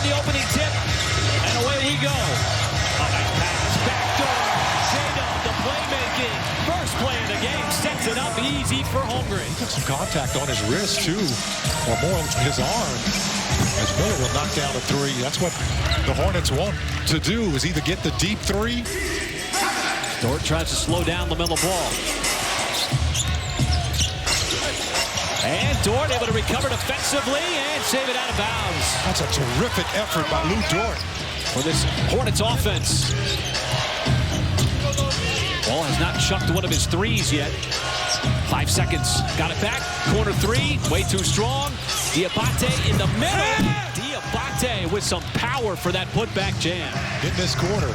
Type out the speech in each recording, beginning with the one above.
the opening tip, and away we go. A nice pass, backdoor. J-Dub, the playmaking. First play of the game sets it up easy for Holmgren. He took some contact on his wrist, too, or more his arm, as Miller will knock down a three. That's what the Hornets want to do, is either get the deep three. Dort tries to slow down LaMelo Ball. And Dort able to recover defensively and save it out of bounds. That's a terrific effort by Lou Dort For this Hornets offense. Ball has not chucked one of his threes yet. 5 seconds. Got it back. Corner three. Way too strong. Diabate in the middle. Diabate with some power for that putback jam. in this quarter.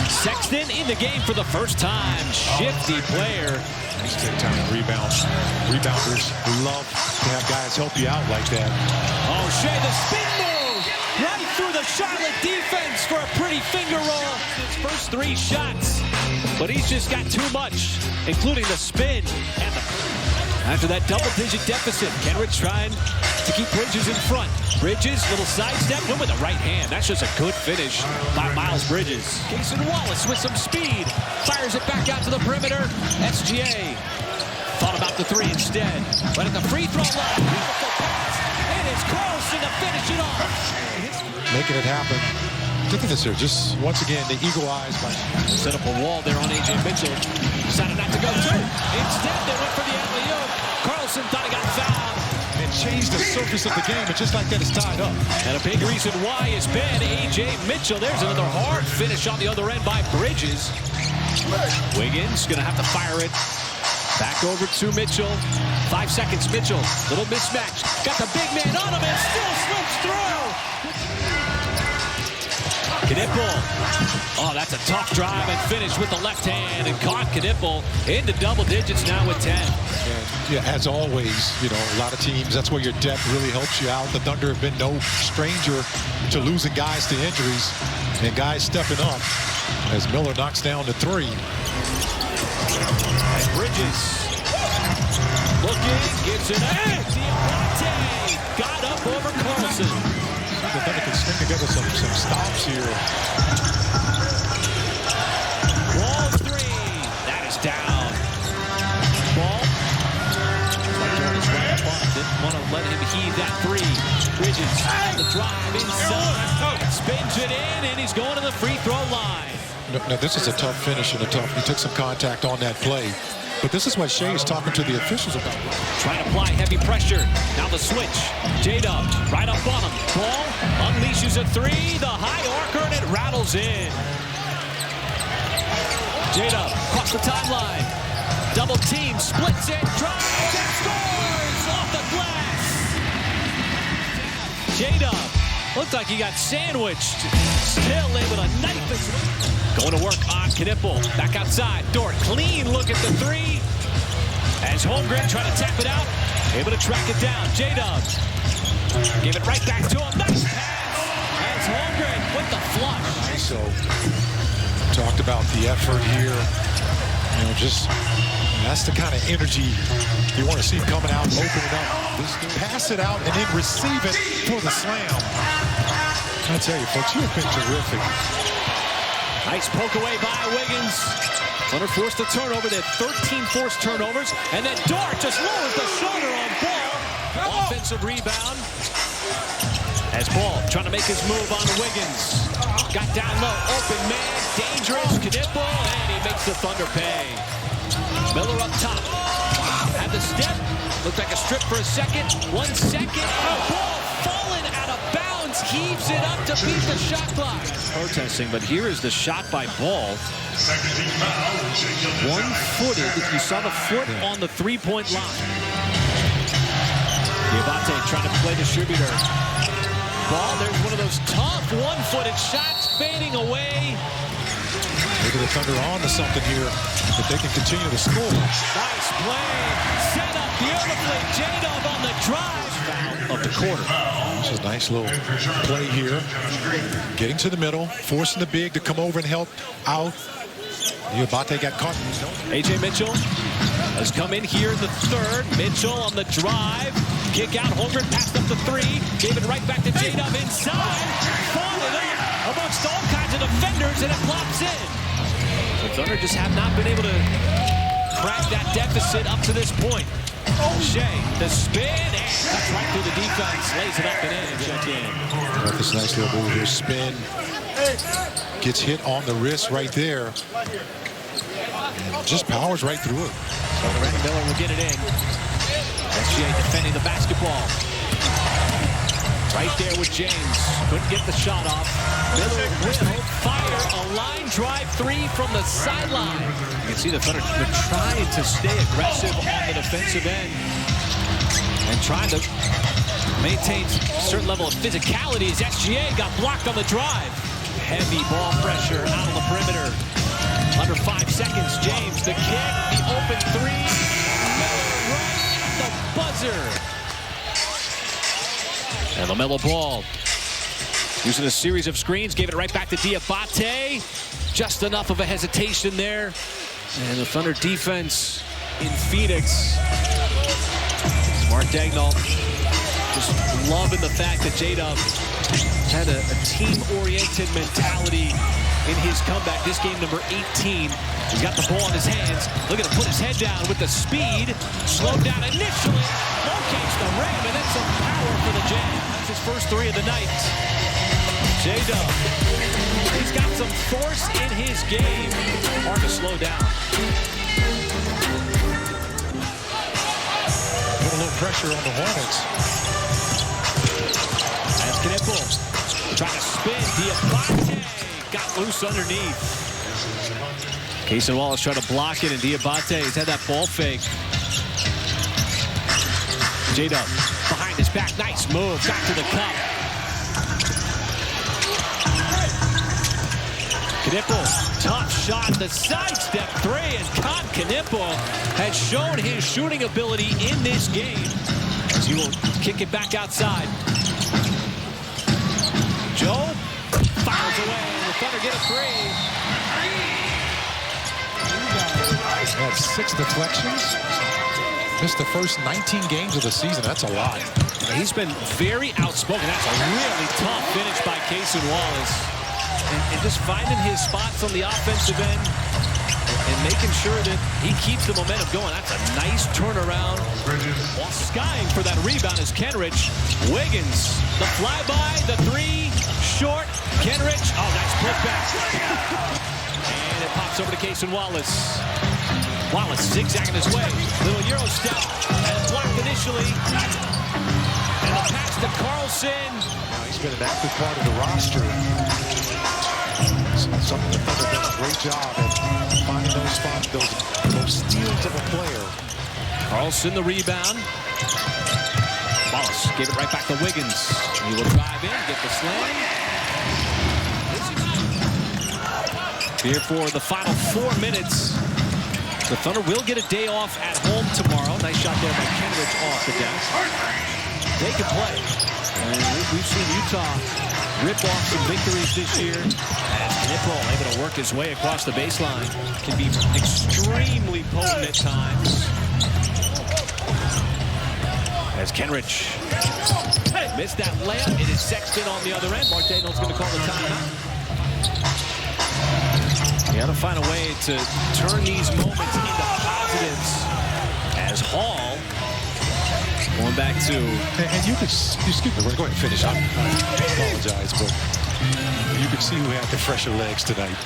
Sexton in the game for the first time. Shifty player. Take time to rebound. Rebounders love to have guys help you out like that. Oh, Shea, the spin move right through the Charlotte defense for a pretty finger roll. His first 3 shots, but he's just got too much, including the spin and the... After that double-digit deficit, Kenrich trying to keep Bridges in front. Bridges, little sidestep, went with the right hand. That's just a good finish by Miles Bridges. Cason Wallace with some speed. Fires it back out to the perimeter. SGA thought about the 3 instead. But at the free throw line, beautiful pass. It is Carlson to finish it off. Making it happen. Look at this here. Just once again, the eagle eyes by... Set up a wall there on A.J. Mitchell. Decided not to go to. Instead, they went for the alley-oop. Carlson thought he got fouled. And changed the surface of the game, but just like that, it's tied up. And a big reason why has been A.J. Mitchell. There's another hard finish on the other end by Bridges. Wiggins gonna have to fire it. Back over to Mitchell. 5 seconds, Mitchell. Little mismatch. Got the big man on him and still slips through. Knipple. Oh, that's a tough drive and finish with the left hand. And caught Knipple into double digits now with 10. And, yeah, as always, you know, a lot of teams, that's where your depth really helps you out. The Thunder have been no stranger to losing guys to injuries and guys stepping up as Miller knocks down the 3. And Bridges looking, gets it in. Diabate got up over Carlson. The Thunder can string together some stops here. Wall 3. That is down. Ball. Didn't want to let him heave that 3. Bridges on the drive inside. Spins it in, and he's going to the free throw line. Now this is a tough finish and a tough. He took some contact on that play. But this is what Shea is talking to the officials about. Trying to apply heavy pressure. Now the switch. J-Dub right up on him. Ball unleashes a 3. The high arcer, and it rattles in. J-Dub across the timeline. Double team, splits it, drives, and scores off the glass. J-Dub looked like he got sandwiched. Still able to knife his way. Going to work on Knipple. Back outside. Dort, clean look at the 3. As Holmgren trying to tap it out. Able to track it down. J-Dub. Give it right back to him. Nice pass. As Holmgren with the flush. So, talked about the effort here. You know, just, that's the kind of energy you want to see coming out, opening up. Pass it out and then receive it for the slam. I tell you, folks, you've been terrific. Nice poke away by Wiggins. Thunder forced the turnover. They had 13 forced turnovers. And then Dort just lowers the shoulder on Ball. Offensive rebound. As Ball trying to make his move on Wiggins. Got down low. Open man. Dangerous. Knipple. And he makes the Thunder pay. Miller up top. Had the step. Looked like a strip for a second. 1 second. Oh, Ball falling out of bounds. Heaves it up to beat the shot clock. Protesting, but here is the shot by Ball. One-footed. You saw the foot on the three-point line. Diabate trying to play distributor. Ball, there's one of those tough one-footed shots fading away. Maybe the Thunder on to something here, if they can continue to score. Nice play. Set up beautifully. J-Dub on the drive. Foul of the quarter. This is a nice little play here. Getting to the middle, forcing the big to come over and help out. Diabate got caught. A.J. Mitchell has come in here in the third. Mitchell on the drive. Kick out. Holmgren passed up the three. Gave it right back to J-Dub inside. Fought it up amongst all kinds of defenders, and it flops in. The Thunder just have not been able to crack that deficit up to this point. Shea, the spin, and cuts right through the defense. Lays it up and in. Check in. Well, this nice little move here. Spin. Gets hit on the wrist right there. Just powers right through it. So Randy Miller will get it in. SGA defending the basketball. Right there with James. Couldn't get the shot off. Miller will fire a line drive three from the sideline. You can see the Thunder trying to stay aggressive on the defensive end and trying to maintain a certain level of physicality as SGA got blocked on the drive. Heavy ball pressure out on the perimeter. Under 5 seconds, James, the kick, the open three. Miller right, the buzzer. And LaMelo Ball, using a series of screens, gave it right back to Diabate. Just enough of a hesitation there. And the Thunder defense in Phoenix. Mark Daigneault just loving the fact that J-Dub had a team-oriented mentality in his comeback. This game number 18. He's got the ball in his hands. Look at him put his head down with the speed. Slowed down initially. Locates the rim, and then some power for the jam. That's his first three of the night. J-Dub. He's got some force in his game. Hard to slow down. Put a little pressure on the Hornets. That's Knipple. Trying to spin. Diabate got loose underneath. Cason Wallace trying to block it, and Diabate has had that ball fake. J-Dub behind his back. Nice move. Back to the cup. Knipple, tough shot. The sidestep three, and Knipple has shown his shooting ability in this game as he will kick it back outside. Joe fires away, and the Thunder get a three. Had 6 deflections. Missed the first 19 games of the season. That's a lot. He's been very outspoken. That's a really tough finish by Cason Wallace. And just finding his spots on the offensive end and making sure that he keeps the momentum going. That's a nice turnaround. While skying for that rebound is Kenrich. Wiggins, the flyby, the three, short. Kenrich, oh, nice putback. And it pops over to Cason Wallace. Wallace zigzagging his way. Little Euro step, and it's blocked initially. And the pass to Carlson. Now he's been an active part of the roster. Something the Thunder done a great job at finding those spots, those steals of a player. Carlson the rebound. Wallace gave it right back to Wiggins. He will drive in, get the slam. Here for the final 4 minutes. The Thunder will get a day off at home tomorrow. Nice shot there by Kenrich off the deck. They can play. And we've seen Utah rip off some victories this year. And Knipple able to work his way across the baseline. Can be extremely potent at times. As Kenrich missed that layup. It is Sexton on the other end. Mark Daigneault's going to call the timeout. You got to find a way to turn these moments into positives. As Hall going back to... And you could, excuse me, go ahead and finish. I apologize, but you could see who had the fresher legs tonight.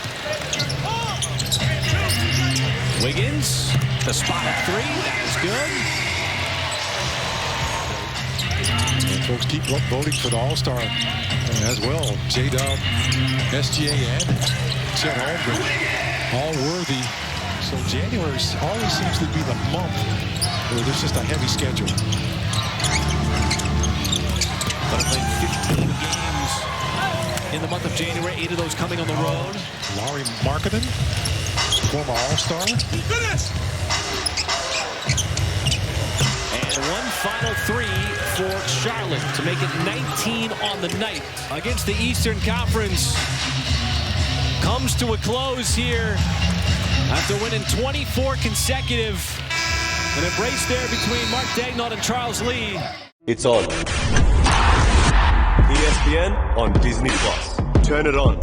Wiggins, the spot at three, that is good. And folks keep voting for the All-Star as well. J-Dub, SGA, and Chet Holmgren, all worthy. So January always seems to be the month where there's just a heavy schedule. But I played 15 games in the month of January, 8 of those coming on the road. Lauri Markkanen, former All-Star. And one final three for Charlotte to make it 19 on the night against the Eastern Conference. Comes to a close here after winning 24 consecutive An embrace there between Mark Daignault and Charles Lee. It's on. ESPN on Disney+. Turn it on.